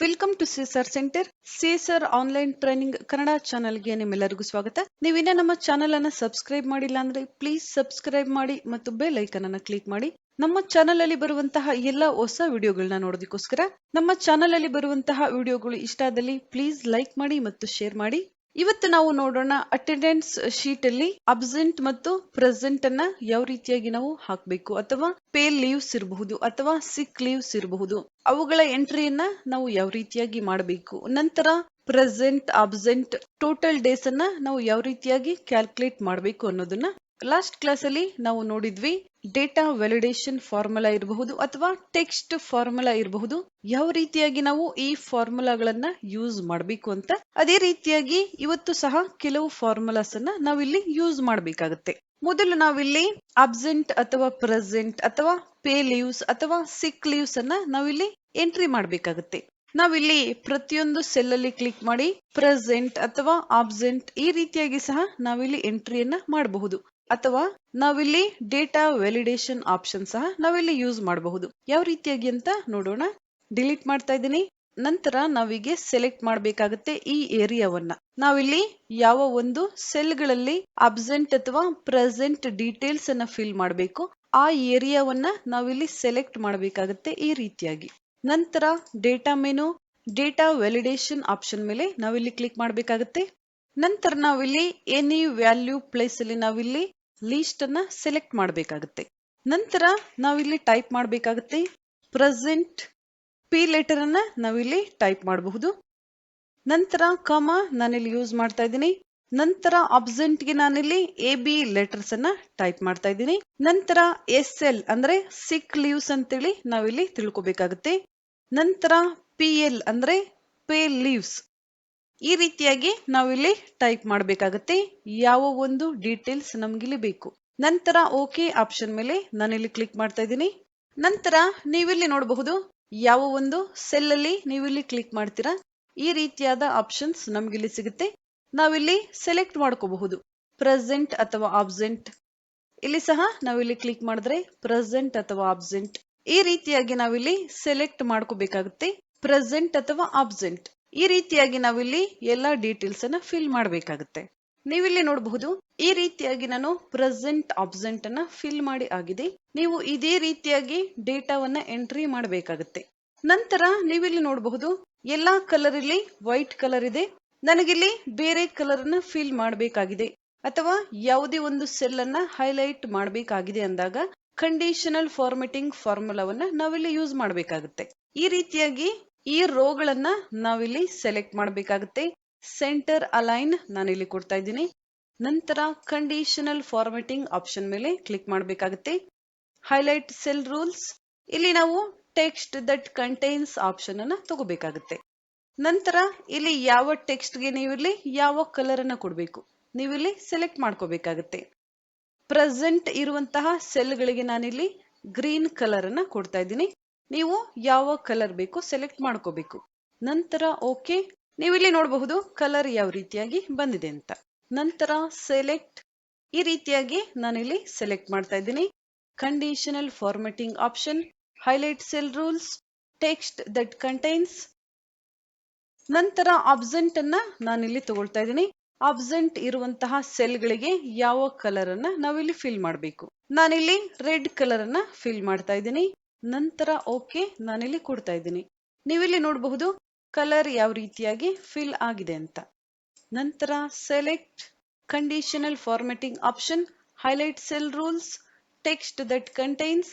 Welcome to CSR centre. CSR online training Kannada ಚಾನೆಲ್ಗೆ ನಿಮ್ಮೆಲ್ಲರಿಗೂ ಸ್ವಾಗತ. ನೀವಿನ್ನ ನಮ್ಮ ಚಾನೆಲ್ ಅನ್ನ ಸಬ್ಸ್ಕ್ರೈಬ್ ಮಾಡಿಲ್ಲ ಅಂದ್ರೆ ಪ್ಲೀಸ್ ಸಬ್ಸ್ಕ್ರೈಬ್ ಮಾಡಿ ಮತ್ತು ಬೆಲ್ ಐಕನ್ ಅನ್ನ ಕ್ಲಿಕ್ ಮಾಡಿ. ನಮ್ಮ ಚಾನೆಲ್ ಅಲ್ಲಿ ಬರುವಂತಹ ಎಲ್ಲ ಹೊಸ ವಿಡಿಯೋಗಳನ್ನ ನೋಡೋದಕ್ಕೋಸ್ಕರ ನಮ್ಮ ಚಾನೆಲ್ ಅಲ್ಲಿ ಬರುವಂತಹ ವಿಡಿಯೋಗಳು ಇಷ್ಟ ಆದಲ್ಲಿ ಪ್ಲೀಸ್ ಲೈಕ್ ಮಾಡಿ ಮತ್ತು ಶೇರ್ ಮಾಡಿ. ಇವತ್ತು ನಾವು ನೋಡೋಣ ಅಟೆಂಡೆನ್ಸ್ ಶೀಟ್ ಅಲ್ಲಿ ಅಬ್ಸೆಂಟ್ ಮತ್ತು ಪ್ರೆಸೆಂಟ್ ಅನ್ನ ಯಾವ ರೀತಿಯಾಗಿ ನಾವು ಹಾಕಬೇಕು, ಅಥವಾ ಪೇ ಲೀವ್ಸ್ ಇರಬಹುದು ಅಥವಾ ಸಿಕ್ ಲೀವ್ಸ್ ಇರಬಹುದು, ಅವುಗಳ ಎಂಟ್ರಿಯನ್ನ ನಾವು ಯಾವ ರೀತಿಯಾಗಿ ಮಾಡಬೇಕು. ನಂತರ ಪ್ರೆಸೆಂಟ್, ಅಬ್ಸೆಂಟ್, ಟೋಟಲ್ ಡೇಸ್ ಅನ್ನ ನಾವು ಯಾವ ರೀತಿಯಾಗಿ ಕ್ಯಾಲ್ಕುಲೇಟ್ ಮಾಡಬೇಕು ಅನ್ನೋದನ್ನ ಲಾಸ್ಟ್ ಕ್ಲಾಸ್ ಅಲ್ಲಿ ನಾವು ನೋಡಿದ್ವಿ. ಡೇಟಾ ವ್ಯಾಲಿಡೇಷನ್ ಫಾರ್ಮುಲಾ ಇರಬಹುದು ಅಥವಾ ಟೆಕ್ಸ್ಟ್ ಫಾರ್ಮುಲಾ ಇರಬಹುದು, ಯಾವ ರೀತಿಯಾಗಿ ನಾವು ಈ ಫಾರ್ಮುಲಾಗಳನ್ನ ಯೂಸ್ ಮಾಡಬೇಕು ಅಂತ. ಅದೇ ರೀತಿಯಾಗಿ ಇವತ್ತು ಸಹ ಕೆಲವು ಫಾರ್ಮುಲಾಸ್ ಅನ್ನ ನಾವಿಲ್ಲಿ ಯೂಸ್ ಮಾಡಬೇಕಾಗುತ್ತೆ. ಮೊದಲು ನಾವಿಲ್ಲಿ ಅಬ್ಸೆಂಟ್ ಅಥವಾ ಪ್ರೆಸೆಂಟ್ ಅಥವಾ ಪೇ ಲೀವ್ಸ್ ಅಥವಾ ಸಿಕ್ ಲೀವ್ಸ್ ಅನ್ನ ನಾವಿಲ್ಲಿ ಎಂಟ್ರಿ ಮಾಡಬೇಕಾಗುತ್ತೆ. ನಾವಿಲ್ಲಿ ಪ್ರತಿಯೊಂದು ಸೆಲ್ ಅಲ್ಲಿ ಕ್ಲಿಕ್ ಮಾಡಿ ಪ್ರೆಸೆಂಟ್ ಅಥವಾ ಅಬ್ಸೆಂಟ್ ಈ ರೀತಿಯಾಗಿ ಸಹ ನಾವಿಲ್ಲಿ ಎಂಟ್ರಿಯನ್ನ ಮಾಡಬಹುದು, ಅಥವಾ ನಾವಿಲ್ಲಿ ಡೇಟಾ ವ್ಯಾಲಿಡೇಷನ್ ಆಪ್ಷನ್ ಸಹ ನಾವಿಲ್ಲಿ ಯೂಸ್ ಮಾಡಬಹುದು. ಯಾವ ರೀತಿಯಾಗಿ ಅಂತ ನೋಡೋಣ. ಡಿಲೀಟ್ ಮಾಡ್ತಾ ಇದ್ದೀನಿ. ನಂತರ ನಾವಿಗೆ ಸೆಲೆಕ್ಟ್ ಮಾಡಬೇಕಾಗುತ್ತೆ ಈ ಏರಿಯಾವನ್ನ. ನಾವಿಲ್ಲಿ ಯಾವ ಒಂದು ಸೆಲ್ ಗಳಲ್ಲಿ ಅಬ್ಸೆಂಟ್ ಅಥವಾ ಪ್ರೆಸೆಂಟ್ ಡೀಟೇಲ್ಸ್ ಅನ್ನ ಫಿಲ್ ಮಾಡಬೇಕು ಆ ಏರಿಯಾವನ್ನ ನಾವಿಲ್ಲಿ ಸೆಲೆಕ್ಟ್ ಮಾಡಬೇಕಾಗುತ್ತೆ ಈ ರೀತಿಯಾಗಿ. ನಂತರ data menu, data validation option ಮೇಲೆ ನಾವಿಲ್ಲಿ ಕ್ಲಿಕ್ ಮಾಡಬೇಕಾಗುತ್ತೆ. ನಂತರ ನಾವಿಲ್ಲಿ ಎನಿ ವ್ಯಾಲ್ಯೂ ಪ್ಲೇಸ್ ಅಲ್ಲಿ ನಾವಿಲ್ಲಿ ಲೀಸ್ಟ್ ಅನ್ನ ಸೆಲೆಕ್ಟ್ ಮಾಡಬೇಕಾಗುತ್ತೆ. ನಂತರ ನಾವಿಲ್ಲಿ ಟೈಪ್ ಮಾಡಬೇಕಾಗುತ್ತೆ ಪ್ರೆಸೆಂಟ್. ಪಿ ಲೆಟರ್ ಅನ್ನ ನಾವಿಲ್ಲಿ ಟೈಪ್ ಮಾಡಬಹುದು. ನಂತರ ಕಾಮ ನಾನಿಲ್ಲಿ ಯೂಸ್ ಮಾಡ್ತಾ ಇದ್ದೀನಿ. ನಂತರ ಅಬ್ಸೆಂಟ್ ಗೆ ನಾನಿಲ್ಲಿ AB ಲೆಟರ್ಸ್ ಅನ್ನ ಟೈಪ್ ಮಾಡ್ತಾ ಇದ್ದೀನಿ. ನಂತರ SL ಅಂದ್ರೆ ಸಿಕ್ ಲೀವ್ಸ್ ಅಂತೇಳಿ ನಾವಿಲ್ಲಿ ತಿಳ್ಕೊಬೇಕಾಗುತ್ತೆ. ನಂತರ PL ಅಂದ್ರೆ ಪೇ ಲೀವ್ಸ್. ಈ ರೀತಿಯಾಗಿ ನಾವಿಲ್ಲಿ ಟೈಪ್ ಮಾಡಬೇಕಾಗುತ್ತೆ ಯಾವ ಒಂದು ಡೀಟೇಲ್ಸ್ ನಮ್ಗಿಲ್ಲಿ ಬೇಕು. ನಂತರ ಓಕೆ ಆಪ್ಷನ್ ಮೇಲೆ ನಾನಿಲ್ಲಿ ಕ್ಲಿಕ್ ಮಾಡ್ತಾ ಇದ್ದೀನಿ. ನಂತರ ನೀವಿಲ್ಲಿ ನೋಡಬಹುದು ಯಾವ ಒಂದು ಸೆಲ್ ಅಲ್ಲಿ ನೀವಿಲ್ಲಿ ಕ್ಲಿಕ್ ಮಾಡ್ತೀರಾ ಈ ರೀತಿಯಾದ ಆಪ್ಷನ್ಸ್ ನಮ್ಗಿಲ್ಲಿ ಸಿಗುತ್ತೆ. ನಾವಿಲ್ಲಿ ಸೆಲೆಕ್ಟ್ ಮಾಡ್ಕೋಬಹುದು ಪ್ರೆಸೆಂಟ್ ಅಥವಾ ಅಬ್ಸೆಂಟ್. ಇಲ್ಲಿ ಸಹ ನಾವಿಲ್ಲಿ ಕ್ಲಿಕ್ ಮಾಡಿದ್ರೆ ಪ್ರೆಸೆಂಟ್ ಅಥವಾ ಅಬ್ಸೆಂಟ್ ಈ ರೀತಿಯಾಗಿ ನಾವಿಲ್ಲಿ ಸೆಲೆಕ್ಟ್ ಮಾಡ್ಕೋಬೇಕಾಗುತ್ತೆ ಪ್ರೆಸೆಂಟ್ ಅಥವಾ ಅಬ್ಸೆಂಟ್. ಈ ರೀತಿಯಾಗಿ ನಾವಿಲ್ಲಿ ಎಲ್ಲಾ ಡೀಟೇಲ್ಸ್ ಅನ್ನ ಫಿಲ್ ಮಾಡಬೇಕಾಗುತ್ತೆ. ನೀವಿಲ್ಲಿ ನೋಡಬಹುದು ಈ ರೀತಿಯಾಗಿ ನಾನು ಪ್ರೆಸೆಂಟ್ ಅಬ್ಸೆಂಟ್ ಅನ್ನ ಫಿಲ್ ಮಾಡಿ ಆಗಿದೆ. ನೀವು ಇದೇ ರೀತಿಯಾಗಿ ಡೇಟಾವನ್ನ ಎಂಟ್ರಿ ಮಾಡಬೇಕಾಗುತ್ತೆ. ನಂತರ ನೀವಿಲ್ಲಿ ನೋಡಬಹುದು ಎಲ್ಲಾ ಕಲರ್ ಇಲ್ಲಿ ವೈಟ್ ಕಲರ್ ಇದೆ. ನನಗಿಲ್ಲಿ ಬೇರೆ ಕಲರ್ ಅನ್ನ ಫಿಲ್ ಮಾಡಬೇಕಾಗಿದೆ ಅಥವಾ ಯಾವುದೇ ಒಂದು ಸೆಲ್ ಅನ್ನ ಹೈಲೈಟ್ ಮಾಡಬೇಕಾಗಿದೆ ಅಂದಾಗ ಕಂಡೀಷನಲ್ ಫಾರ್ಮೆಟಿಂಗ್ ಫಾರ್ಮುಲಾವನ್ನ ನಾವಿಲ್ಲಿ ಯೂಸ್ ಮಾಡಬೇಕಾಗುತ್ತೆ. ಈ ರೀತಿಯಾಗಿ ಈ ರೋಗಳನ್ನ ನಾವಿಲ್ಲಿ ಸೆಲೆಕ್ಟ್ ಮಾಡಬೇಕಾಗುತ್ತೆ. ಸೆಂಟರ್ ಅಲೈನ್ ನಾನಿಲ್ಲಿ ಕೊಡ್ತಾ ಇದ್ದೀನಿ. ನಂತರ ಕಂಡೀಷನಲ್ ಫಾರ್ಮೆಟಿಂಗ್ ಆಪ್ಷನ್ ಮೇಲೆ ಕ್ಲಿಕ್ ಮಾಡಬೇಕಾಗುತ್ತೆ. ಹೈಲೈಟ್ ಸೆಲ್ ರೂಲ್ಸ್, ಇಲ್ಲಿ ನಾವು ಟೆಕ್ಸ್ಟ್ ದಟ್ ಕಂಟೈನ್ಸ್ ಆಪ್ಷನ್ ಅನ್ನ ತಗೋಬೇಕಾಗುತ್ತೆ. ನಂತರ ಇಲ್ಲಿ ಯಾವ ಟೆಕ್ಸ್ಟ್ ಗೆ ನೀವಿಲ್ಲಿ ಯಾವ ಕಲರ್ ಅನ್ನ ಕೊಡಬೇಕು ನೀವಿಲ್ಲಿ ಸೆಲೆಕ್ಟ್ ಮಾಡ್ಕೋಬೇಕಾಗುತ್ತೆ. ಪ್ರೆಸೆಂಟ್ ಇರುವಂತಹ ಸೆಲ್ ಗಳಿಗೆ ನಾನಿಲ್ಲಿ ಗ್ರೀನ್ ಕಲರ್ ಅನ್ನ ಕೊಡ್ತಾ ಇದ್ದೀನಿ. ನೀವು ಯಾವ ಕಲರ್ ಬೇಕು ಸೆಲೆಕ್ಟ್ ಮಾಡ್ಕೋಬೇಕು. ನಂತರ ಓಕೆ. ನೀವಿಲ್ಲಿ ನೋಡಬಹುದು ಕಲರ್ ಯಾವ ರೀತಿಯಾಗಿ ಬಂದಿದೆ ಅಂತ. ನಂತರ ಸೆಲೆಕ್ಟ್, ಈ ರೀತಿಯಾಗಿ ನಾನಿಲ್ಲಿ ಸೆಲೆಕ್ಟ್ ಮಾಡ್ತಾ ಇದ್ದೀನಿ. Conditional formatting option, highlight cell rules, text that contains. ನಂತರ ಅಬ್ಸೆಂಟ್ ಅನ್ನ ನಾನಿಲ್ಲಿ ತಗೊಳ್ತಾ ಇದ್ದೀನಿ. ಅಬ್ಸೆಂಟ್ ಇರುವಂತಹ ಸೆಲ್ ಗಳಿಗೆ ಯಾವ ಕಲರ್ ಅನ್ನ ನಾವಿಲ್ಲಿ ಫಿಲ್ ಮಾಡಬೇಕು. ನಾನಿಲ್ಲಿ ರೆಡ್ ಕಲರ್ ಅನ್ನ ಫಿಲ್ ಮಾಡ್ತಾ ಇದ್ದೀನಿ. ನಂತರ ಓಕೆ ನಾನಿಲ್ಲಿ ಕೊಡ್ತಾ ಇದ್ದೀನಿ. ನೀವಿಲ್ಲಿ ನೋಡಬಹುದು ಕಲರ್ ಯಾವ ರೀತಿಯಾಗಿ ಫಿಲ್ ಆಗಿದೆ ಅಂತ. ನಂತರ select, conditional formatting option, highlight cell rules, text that contains.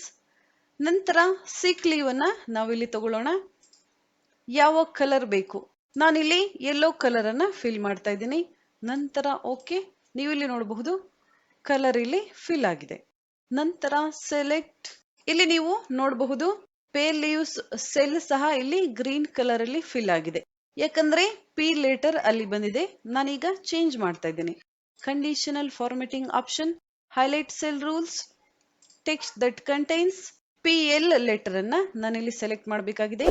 ನಂತರ ಸಿಕ್ ಲೀವ್ ಅನ್ನ ನಾವಿಲ್ಲಿ ತಗೊಳ್ಳೋಣ. ಯಾವ ಕಲರ್ ಬೇಕು, ನಾನಿಲ್ಲಿ ಯೆಲ್ಲೋ ಕಲರ್ ಅನ್ನ ಫಿಲ್ ಮಾಡ್ತಾ ಇದ್ದೀನಿ. ನಂತರ ಓಕೆ. ನೀವಿಲ್ಲಿ ನೋಡಬಹುದು ಕಲರ್ ಇಲ್ಲಿ ಫಿಲ್ ಆಗಿದೆ. ನಂತರ ಸೆಲೆಕ್ಟ್, ಇಲ್ಲಿ ನೀವು ನೋಡಬಹುದು ಪೇ ಲೀವ್ಸ್ ಸೆಲ್ ಸಹ ಇಲ್ಲಿ ಗ್ರೀನ್ ಕಲರ್ ಅಲ್ಲಿ ಫಿಲ್ ಆಗಿದೆ. ಯಾಕಂದ್ರೆ ಪಿ ಲೆಟರ್ ಅಲ್ಲಿ ಬಂದಿದೆ. ನಾನೀಗ ಚೇಂಜ್ ಮಾಡ್ತಾ ಇದ್ದೀನಿ. Conditional formatting option, highlight cell rules, text that contains. PL letter ಅನ್ನ ನಾನಿಲ್ಲಿ ಸೆಲೆಕ್ಟ್ ಮಾಡಬೇಕಾಗಿದೆ.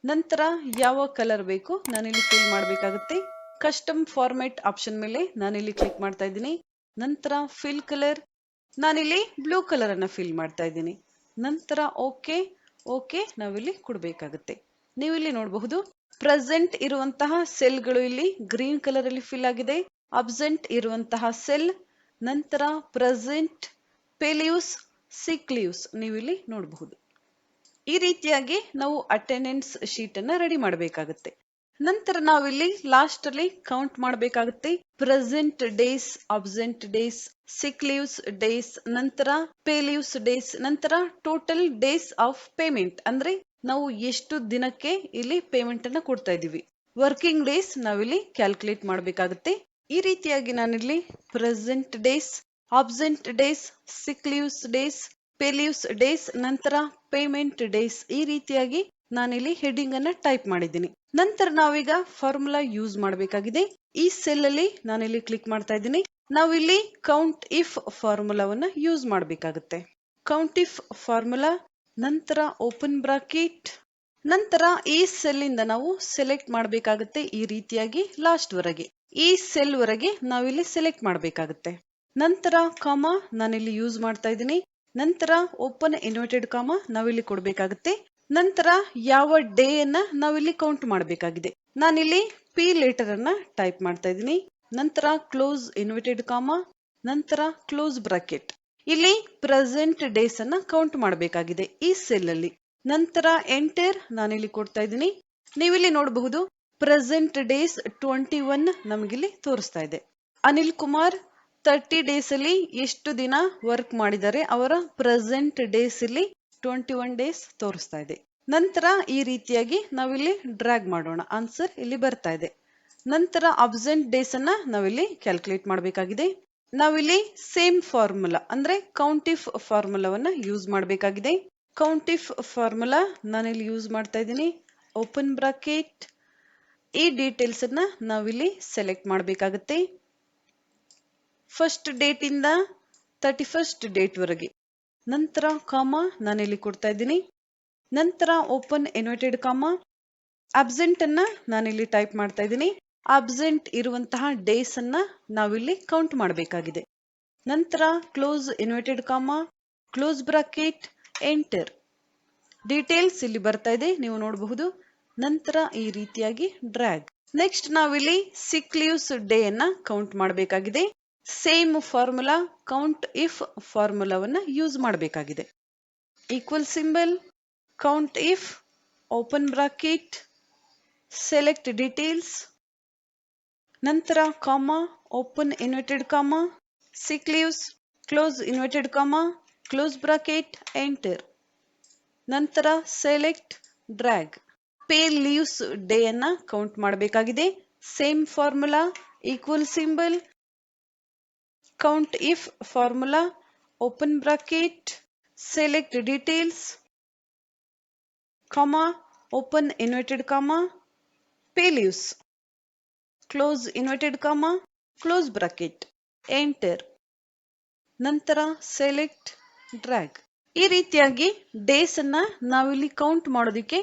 ನಂತರ ಯಾವ ಕಲರ್ ಬೇಕು ನಾನಿಲ್ಲಿ ಫಿಲ್ ಮಾಡಬೇಕಾಗುತ್ತೆ. ಕಸ್ಟಮ್ ಫಾರ್ಮೆಟ್ ಆಪ್ಷನ್ ಮೇಲೆ ನಾನಿಲ್ಲಿ ಕ್ಲಿಕ್ ಮಾಡ್ತಾ ಇದ್ದೀನಿ. ನಂತರ ಫಿಲ್ ಕಲರ್, ನಾನಿಲ್ಲಿ ಬ್ಲೂ ಕಲರ್ ಅನ್ನ ಫಿಲ್ ಮಾಡ್ತಾ ಇದ್ದೀನಿ. ನಂತರ ಓಕೆ ನಾವಿಲ್ಲಿ ಕೊಡಬೇಕಾಗುತ್ತೆ. ನೀವಿಲ್ಲಿ ನೋಡಬಹುದು ಪ್ರೆಸೆಂಟ್ ಇರುವಂತಹ ಸೆಲ್ಗಳು ಇಲ್ಲಿ ಗ್ರೀನ್ ಕಲರ್ ಅಲ್ಲಿ ಫಿಲ್ ಆಗಿದೆ. ಅಬ್ಸೆಂಟ್ ಇರುವಂತಹ ಸೆಲ್, ನಂತರ ಪ್ರೆಸೆಂಟ್, ಪೇಲಿವ್ಸ್, ಸಿಕ್ ಲೀವ್ಸ್ ನೀವು ಇಲ್ಲಿ ನೋಡಬಹುದು. ಈ ರೀತಿಯಾಗಿ ನಾವು ಅಟೆಂಡೆನ್ಸ್ ಶೀಟ್ ಅನ್ನ ರೆಡಿ ಮಾಡಬೇಕಾಗುತ್ತೆ. ನಂತರ ನಾವಿಲ್ಲಿ ಲಾಸ್ಟ್ ಅಲ್ಲಿ ಕೌಂಟ್ ಮಾಡಬೇಕಾಗುತ್ತೆ. Present days, absent days, sick leaves days, ನಂತರ ಪೇ ಲೀವ್ಸ್ ಡೇಸ್, ನಂತರ ಟೋಟಲ್ ಡೇಸ್ ಆಫ್ ಪೇಮೆಂಟ್, ಅಂದ್ರೆ ನಾವು ಎಷ್ಟು ದಿನಕ್ಕೆ ಇಲ್ಲಿ ಪೇಮೆಂಟ್ ಅನ್ನ ಕೊಡ್ತಾ ಇದೀವಿ. ವರ್ಕಿಂಗ್ ಡೇಸ್ ನಾವಿಲ್ಲಿ ಕ್ಯಾಲ್ಕುಲೇಟ್ ಮಾಡಬೇಕಾಗುತ್ತೆ. ಈ ರೀತಿಯಾಗಿ ನಾನಿಲ್ಲಿ present days, absent days, sick leaves days, pay leaves days, ನಂತರ ಪೇಮೆಂಟ್ ಡೇಸ್, ಈ ರೀತಿಯಾಗಿ ನಾನಿಲ್ಲಿ ಹೆಡಿಂಗ್ ಅನ್ನ ಟೈಪ್ ಮಾಡಿದ್ದೀನಿ. ನಂತರ ನಾವೀಗ ಫಾರ್ಮುಲಾ ಯೂಸ್ ಮಾಡಬೇಕಾಗಿದೆ. ಈ ಸೆಲ್ ಅಲ್ಲಿ ನಾನಿಲ್ಲಿ ಕ್ಲಿಕ್ ಮಾಡ್ತಾ ಇದ್ದೀನಿ. ನಾವಿಲ್ಲಿ ಕೌಂಟ್ ಇಫ್ ಫಾರ್ಮುಲಾವನ್ನ ಯೂಸ್ ಮಾಡಬೇಕಾಗುತ್ತೆ. ಕೌಂಟ್ ಇಫ್ ಫಾರ್ಮುಲಾ, ನಂತರ ಓಪನ್ ಬ್ರಾಕೆಟ್, ನಂತರ ಈ ಸೆಲ್ ಇಂದ ನಾವು ಸೆಲೆಕ್ಟ್ ಮಾಡಬೇಕಾಗುತ್ತೆ. ಈ ರೀತಿಯಾಗಿ ಲಾಸ್ಟ್ ವರೆಗೆ, ಈ ಸೆಲ್ ವರೆಗೆ ನಾವಿಲ್ಲಿ ಸೆಲೆಕ್ಟ್ ಮಾಡಬೇಕಾಗುತ್ತೆ. ನಂತರ ಕಾಮ ನಾನಿಲ್ಲಿ ಯೂಸ್ ಮಾಡ್ತಾ ಇದ್ದೀನಿ. ನಂತರ ಓಪನ್ ಇನ್ವರ್ಟೆಡ್ ಕಾಮ ನಾವಿಲ್ಲಿ ಕೊಡಬೇಕಾಗುತ್ತೆ. ನಂತರ ಯಾವ ಡೇ ಅನ್ನ ನಾವಿಲ್ಲಿ ಕೌಂಟ್ ಮಾಡಬೇಕಾಗಿದೆ. ನಾನಿಲ್ಲಿ ಪಿ ಲೆಟರ್ ಅನ್ನ ಟೈಪ್ ಮಾಡ್ತಾ ಇದ್ದೀನಿ. ನಂತರ ಕ್ಲೋಸ್ ಇನ್ವರ್ಟೆಡ್ ಕಾಮ, ನಂತರ ಕ್ಲೋಸ್ ಬ್ರಾಕೆಟ್. ಇಲ್ಲಿ ಪ್ರೆಸೆಂಟ್ ಡೇಸ್ ಅನ್ನ ಕೌಂಟ್ ಮಾಡಬೇಕಾಗಿದೆ ಈ ಸೆಲ್ ಅಲ್ಲಿ. ನಂತರ ಎಂಟರ್ ನಾನಿಲ್ಲಿ ಕೊಡ್ತಾ ಇದ್ದೀನಿ. ನೀವಿಲ್ಲಿ ನೋಡಬಹುದು ಪ್ರೆಸೆಂಟ್ ಡೇಸ್ 21 ನಮಗಿಲ್ಲಿ ತೋರಿಸ್ತಾ ಇದೆ. ಅನಿಲ್ ಕುಮಾರ್ 30 ಡೇಸ್ ಅಲ್ಲಿ ಎಷ್ಟು ದಿನ ವರ್ಕ್ ಮಾಡಿದ್ದಾರೆ, ಅವರ ಪ್ರೆಸೆಂಟ್ ಡೇಸ್ ಇಲ್ಲಿ 21 ಡೇಸ್ ತೋರಿಸ್ತಾ ಇದೆ. ನಂತರ ಈ ರೀತಿಯಾಗಿ ನಾವಿಲ್ಲಿ ಡ್ರ್ಯಾಗ್ ಮಾಡೋಣ. ಆನ್ಸರ್ ಇಲ್ಲಿ ಬರ್ತಾ ಇದೆ. ನಂತರ ಅಬ್ಸೆಂಟ್ ಡೇಸ್ ಅನ್ನ ನಾವಿಲ್ಲಿ ಕ್ಯಾಲ್ಕುಲೇಟ್ ಮಾಡಬೇಕಾಗಿದೆ. ನಾವಿಲ್ಲಿ ಸೇಮ್ ಫಾರ್ಮುಲಾ ಅಂದ್ರೆ ಕೌಂಟ್ ಇಫ್ ಫಾರ್ಮುಲಾವನ್ನ ಯೂಸ್ ಮಾಡಬೇಕಾಗಿದೆ. ಕೌಂಟ್ ಇಫ್ ಫಾರ್ಮುಲಾ ನಾನಿಲ್ಲಿ ಯೂಸ್ ಮಾಡ್ತಾ ಇದ್ದೀನಿ. ಓಪನ್ ಬ್ರಾಕೆಟ್, ಈ ಡೀಟೇಲ್ಸ್ ಅನ್ನ ನಾವಿಲ್ಲಿ ಸೆಲೆಕ್ಟ್ ಮಾಡಬೇಕಾಗುತ್ತೆ. ಫಸ್ಟ್ ಡೇಟ್ ಇಂದ 31st ಡೇಟ್ ವರೆಗೆ. ನಂತರ ಕಾಮ ನಾನಿಲ್ಲಿ ಕೊಡ್ತಾ ಇದ್ದೀನಿ. ನಂತರ ಓಪನ್ ಇನ್ವರ್ಟೆಡ್ ಕಾಮ, ಅಬ್ಸೆಂಟ್ ಅನ್ನ ನಾನಿಲ್ಲಿ ಟೈಪ್ ಮಾಡ್ತಾ ಇದ್ದೀನಿ. ಅಬ್ಸೆಂಟ್ ಇರುವಂತಹ ಡೇಸ್ ಅನ್ನ ನಾವಿಲ್ಲಿ ಕೌಂಟ್ ಮಾಡಬೇಕಾಗಿದೆ. ನಂತರ close inverted comma, close bracket, enter. Details ಇಲ್ಲಿ ಬರ್ತಾ ಇದೆ, ನೀವು ನೋಡಬಹುದು. ನಂತರ ಈ ರೀತಿಯಾಗಿ ಡ್ರ್ಯಾಗ್. ನೆಕ್ಸ್ಟ್ ನಾವಿಲ್ಲಿ ಸಿಕ್ ಲೀವ್ಸ್ ಡೇ ಅನ್ನ ಕೌಂಟ್ ಮಾಡಬೇಕಾಗಿದೆ. ಸೇಮ್ ಫಾರ್ಮುಲಾ ಕೌಂಟ್ ಇಫ್ ಫಾರ್ಮುಲಾವನ್ನ ಯೂಸ್ ಮಾಡಬೇಕಾಗಿದೆ. Equal symbol, count if, open bracket, select details, ನಂತರ comma, open inverted comma, sick leaves, close inverted comma, close bracket, enter. ನಂತರ select, drag. Pay leaves day ಅನ್ನ count ಮಾಡಬೇಕಾಗಿದೆ. Same formula, equal symbol, count if formula, open bracket, select details, comma, open inverted comma, pay leaves, close inverted comma, close bracket, enter. ನಂತರ select, drag. ಈ ರೀತಿಯಾಗಿ days ಅನ್ನ ನಾವಿಲ್ಲಿ count ಮಾಡೋದಕ್ಕೆ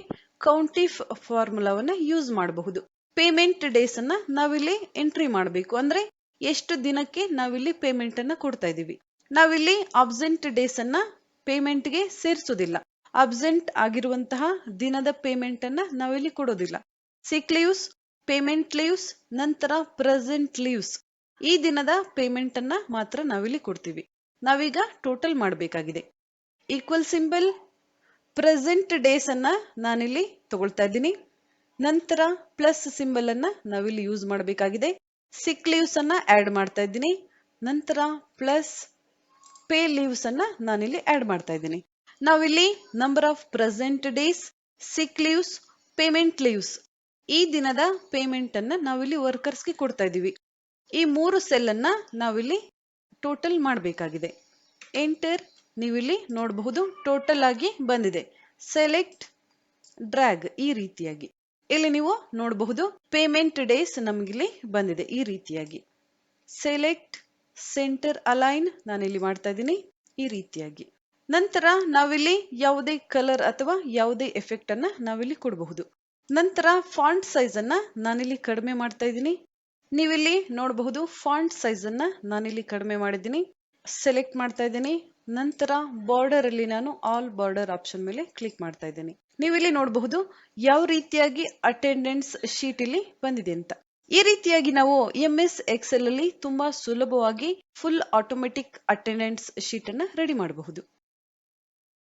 count if ಫಾರ್ಮುಲಾವನ್ನ use ಮಾಡಬಹುದು. Payment days ಅನ್ನ ನಾವಿಲ್ಲಿ ಎಂಟ್ರಿ ಮಾಡಬೇಕು, ಅಂದ್ರೆ ಎಷ್ಟು ದಿನಕ್ಕೆ ನಾವಿಲ್ಲಿ ಪೇಮೆಂಟ್ ಅನ್ನ ಕೊಡ್ತಾ ಇದೀವಿ. ನಾವಿಲ್ಲಿ ಅಬ್ಸೆಂಟ್ ಡೇಸ್ ಅನ್ನ ಪೇಮೆಂಟ್ ಗೆ ಸೇರಿಸೋದಿಲ್ಲ. ಅಬ್ಸೆಂಟ್ ಆಗಿರುವಂತಹ ದಿನದ ಪೇಮೆಂಟ್ ಅನ್ನ ನಾವಿಲ್ಲಿ ಕೊಡೋದಿಲ್ಲ. ಸಿಕ್ ಲೀವ್ಸ್, ಪೇಮೆಂಟ್ ಲೀವ್ಸ್, ನಂತರ ಪ್ರೆಸೆಂಟ್ ಲೀವ್ಸ್, ಈ ದಿನದ ಪೇಮೆಂಟ್ ಅನ್ನ ಮಾತ್ರ ನಾವಿಲ್ಲಿ ಕೊಡ್ತೀವಿ. ನಾವೀಗ ಟೋಟಲ್ ಮಾಡಬೇಕಾಗಿದೆ. ಈಕ್ವಲ್ ಸಿಂಬಲ್, ಪ್ರೆಸೆಂಟ್ ಡೇಸ್ ಅನ್ನ ನಾನಿಲ್ಲಿ ತಗೊಳ್ತಾ ಇದ್ದೀನಿ. ನಂತರ ಪ್ಲಸ್ ಸಿಂಬಲ್ ಅನ್ನ ನಾವಿಲ್ಲಿ ಯೂಸ್ ಮಾಡಬೇಕಾಗಿದೆ. ಸಿಕ್ ಲೀವ್ಸ್ ಅನ್ನ ಆಡ್ ಮಾಡ್ತಾ ಇದ್ದೀನಿ. ನಂತರ ಪ್ಲಸ್ ಪೇ ಲೀವ್ಸ್ ಅನ್ನ ನಾನಿಲ್ಲಿ ಆಡ್ ಮಾಡ್ತಾ ಇದ್ದೀನಿ. ನಾವಿಲ್ಲಿ number of present days, sick leaves, payment leaves, ಈ ದಿನದ ಪೇಮೆಂಟ್ ಅನ್ನ ನಾವಿಲ್ಲಿ ವರ್ಕರ್ಸ್ಗೆ ಕೊಡ್ತಾ ಇದ್ದೀವಿ. ಈ 3 ಸೆಲ್ ಅನ್ನ ನಾವಿಲ್ಲಿ ಟೋಟಲ್ ಮಾಡಬೇಕಾಗಿದೆ. ಎಂಟರ್. ನೀವಿಲ್ಲಿ ನೋಡಬಹುದು ಟೋಟಲ್ ಆಗಿ ಬಂದಿದೆ. ಸೆಲೆಕ್ಟ್, ಡ್ರ್ಯಾಗ್, ಈ ರೀತಿಯಾಗಿ ಇಲ್ಲಿ ನೀವು ನೋಡಬಹುದು ಪೇಮೆಂಟ್ ಡೇಸ್ ನಮಗಿಲ್ಲಿ ಬಂದಿದೆ. ಈ ರೀತಿಯಾಗಿ ಸೆಲೆಕ್ಟ್, ಸೆಂಟರ್ ಅಲೈನ್ ನಾನಿಲ್ಲಿ ಮಾಡ್ತಾ ಇದ್ದೀನಿ ಈ ರೀತಿಯಾಗಿ. ನಂತರ ನಾವಿಲ್ಲಿ ಯಾವುದೇ ಕಲರ್ ಅಥವಾ ಯಾವುದೇ ಎಫೆಕ್ಟ್ ಅನ್ನ ನಾವಿಲ್ಲಿ ಕೊಡಬಹುದು. ನಂತರ ಫಾಂಟ್ ಸೈಜ್ ಅನ್ನ ನಾನಿಲ್ಲಿ ಕಡಿಮೆ ಮಾಡ್ತಾ ಇದ್ದೀನಿ. ನೀವಿಲ್ಲಿ ನೋಡಬಹುದು ಫಾಂಟ್ ಸೈಜ್ ಅನ್ನ ನಾನಿಲ್ಲಿ ಕಡಿಮೆ ಮಾಡಿದ್ದೀನಿ. ಸೆಲೆಕ್ಟ್ ಮಾಡ್ತಾ ಇದ್ದೀನಿ. ನಂತರ ಬಾರ್ಡರ್ ಅಲ್ಲಿ ನಾನು ಆಲ್ ಬಾರ್ಡರ್ ಆಪ್ಷನ್ ಮೇಲೆ ಕ್ಲಿಕ್ ಮಾಡ್ತಾ ಇದ್ದೀನಿ. ನೀವಿಲ್ಲಿ ನೋಡಬಹುದು ಯಾವ ರೀತಿಯಾಗಿ ಅಟೆಂಡೆನ್ಸ್ ಶೀಟ್ ಇಲ್ಲಿ ಬಂದಿದೆ ಅಂತ. ಈ ರೀತಿಯಾಗಿ ನಾವು MS Excel ಅಲ್ಲಿ ತುಂಬಾ ಸುಲಭವಾಗಿ ಫುಲ್ ಆಟೋಮೆಟಿಕ್ ಅಟೆಂಡೆನ್ಸ್ ಶೀಟ್ ಅನ್ನ ರೆಡಿ ಮಾಡಬಹುದು.